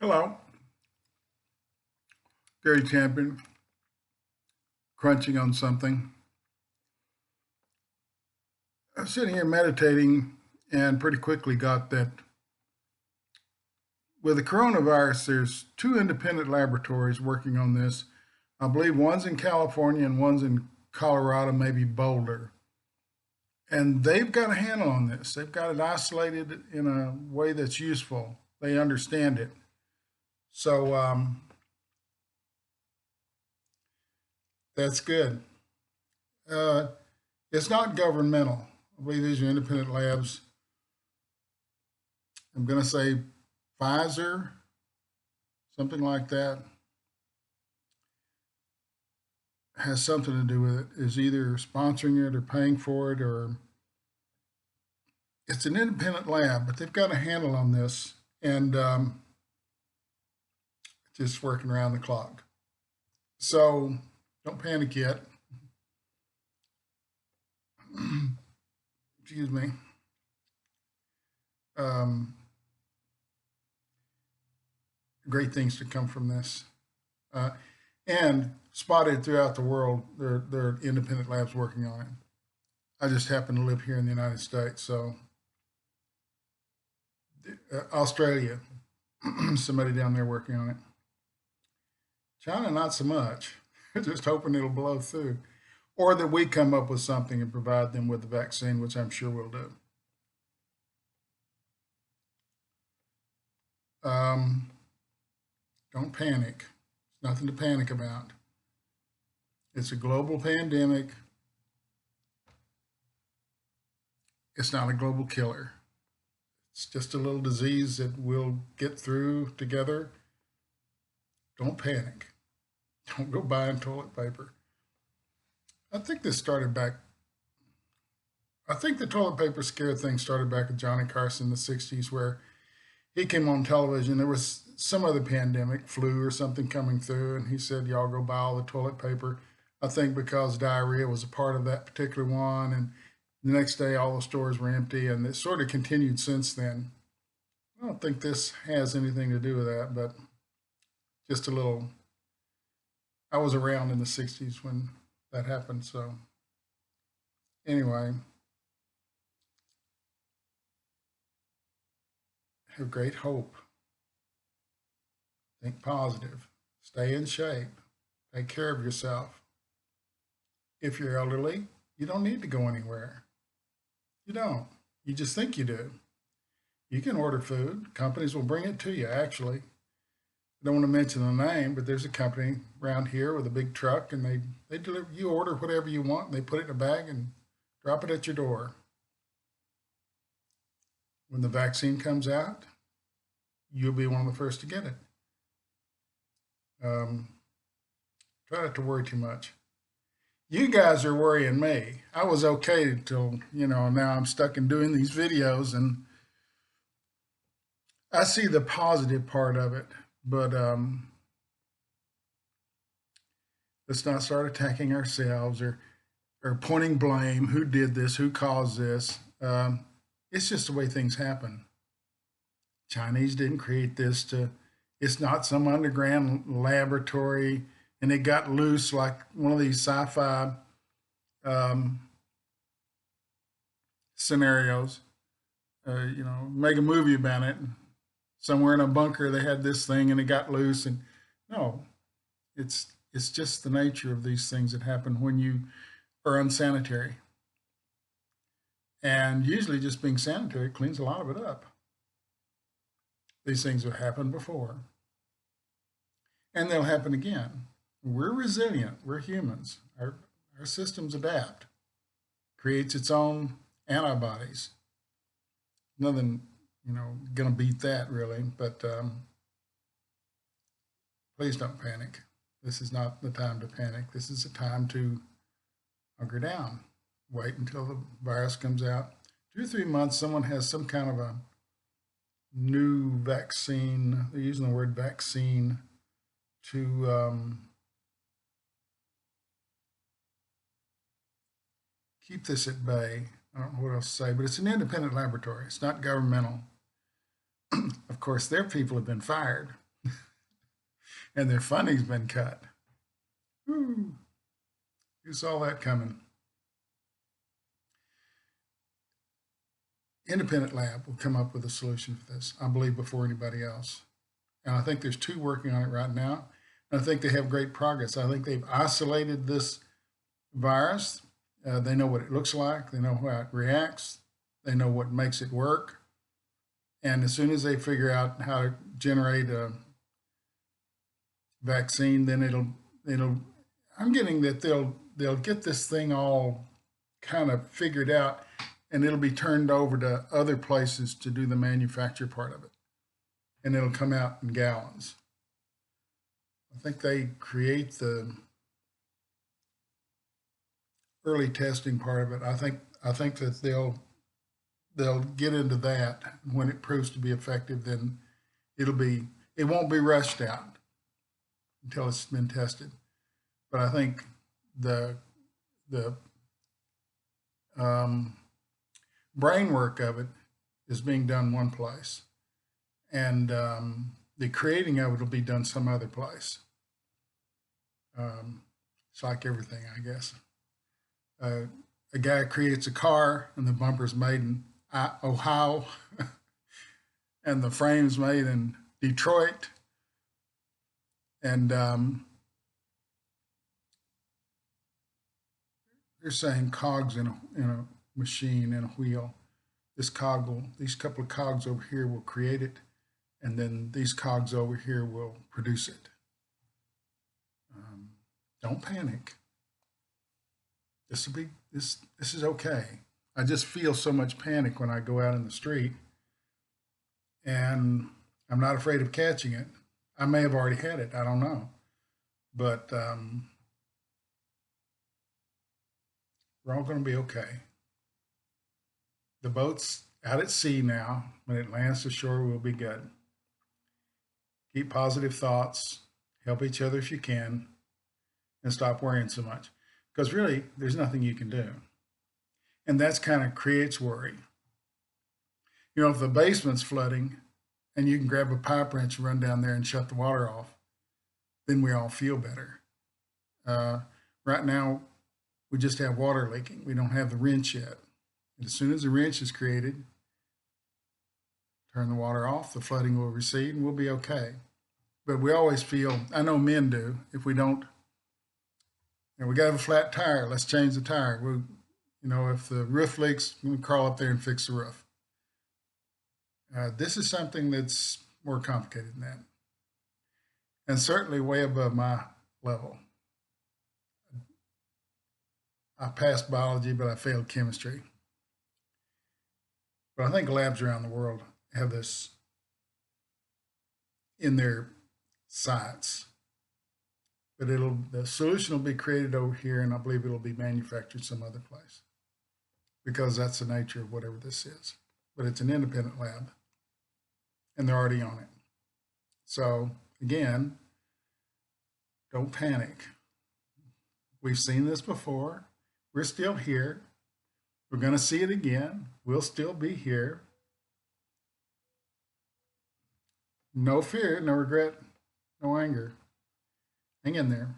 Hello, Gary Champion, crunching on something. I was sitting here meditating and pretty quickly got that with the coronavirus, there's two independent laboratories working on this. I believe one's in California and one's in Colorado, maybe Boulder. And they've got a handle on this. They've got it isolated in a way that's useful. They understand it. So that's good. Uh, it's not governmental. I believe these are independent labs. I'm going to say Pfizer, something like that, has something to do with it, is either sponsoring it or paying for it, or it's an independent lab, but they've got a handle on this and just working around the clock. So don't panic yet. Excuse me. Um, Great things to come from this. Uh, and spotted throughout the world, there are independent labs working on it. I just happen to live here in the United States, so Australia, somebody down there working on it. China, not so much. Just hoping it'll blow through, or that we come up with something and provide them with the vaccine, which I'm sure we'll do. Um, don't panic. It's nothing to panic about. It's a global pandemic. It's not a global killer. It's just a little disease that we'll get through together. Don't panic. Don't go buying toilet paper. I think this started back. I think the toilet paper scare thing started back with Johnny Carson in the 60s, where he came on television. There was some other pandemic, flu or something coming through, and he said, y'all go buy all the toilet paper. I think because diarrhea was a part of that particular one. And the next day, all the stores were empty, and it sort of continued since then. I don't think this has anything to do with that, but just a little. I was around in the 60s when that happened. So, anyway, have great hope. Think positive. Stay in shape. Take care of yourself. If you're elderly, you don't need to go anywhere. You don't. You just think you do. You can order food. Companies will bring it to you, actually. I don't want to mention the name, but there's a company around here with a big truck, and they deliver. You order whatever you want, and they put it in a bag and drop it at your door. When the vaccine comes out, you'll be one of the first to get it. Um, Try not to worry too much. You guys are worrying me. I was okay until, now I'm stuck in doing these videos, and I see the positive part of it, but let's not start attacking ourselves or pointing blame. Who did this? Who caused this? It's just the way things happen. Chinese didn't create this to. It's not some underground laboratory, and it got loose like one of these sci-fi um, scenarios. Make a movie about it. Somewhere in a bunker, they had this thing, and it got loose. And no, it's just the nature of these things that happen when you are unsanitary. And usually, just being sanitary cleans a lot of it up. These things have happened before, and they'll happen again. We're resilient. We're humans. Our systems adapt. Creates its own antibodies. Nothing, going to beat that really. But please don't panic. This is not the time to panic. This is a time to hunker down. Wait until the virus comes out. 2 or 3 months, someone has some kind of a new vaccine. They're using the word vaccine to keep this at bay. I don't know what else to say, but it's an independent laboratory. It's not governmental. Of course, their people have been fired. and their funding's been cut. Whew. Who saw that coming? Independent lab will come up with a solution for this, I believe, before anybody else. And I think there's two working on it right now. And I think they have great progress. I think they've isolated this virus. They know what it looks like. They know how it reacts. They know what makes it work. And as soon as they figure out how to generate a vaccine, then it'll. I'm getting that they'll get this thing all kind of figured out, and it'll be turned over to other places to do the manufacture part of it, and it'll come out in gallons. I think they create the early testing part of it. I think that they'll get into that. When it proves to be effective, then it won't be rushed out until it's been tested. But I think the brain work of it is being done one place, and the creating of it will be done some other place. It's like everything, I guess. A guy creates a car, and the bumper's made in Ohio, and the frame's made in Detroit, and they're saying cogs in a machine, in a wheel. These couple of cogs over here will create it, and then these cogs over here will produce it. Don't panic. This is okay. I just feel so much panic when I go out in the street, and I'm not afraid of catching it. I may have already had it. I don't know, but we're all going to be okay. The boat's out at sea now. When it lands to shore, we'll be good. Keep positive thoughts. Help each other if you can, and stop worrying so much. Because really, there's nothing you can do. And that's kind of creates worry. You know, if the basement's flooding and you can grab a pipe wrench and run down there and shut the water off, then we all feel better. Right now, we just have water leaking. We don't have the wrench yet. And as soon as the wrench is created, turn the water off, the flooding will recede, and we'll be okay. But we always feel, I know men do, if we don't, we got to have a flat tire, let's change the tire. If the roof leaks, we can crawl up there and fix the roof. This is something that's more complicated than that, and certainly way above my level. I passed biology, but I failed chemistry. But I think labs around the world have this in their sights. But the solution will be created over here, and I believe it'll be manufactured some other place, because that's the nature of whatever this is. But it's an independent lab, and they're already on it. So again, don't panic. We've seen this before. We're still here. We're going to see it again. We'll still be here. No fear, no regret, no anger. Hang in there.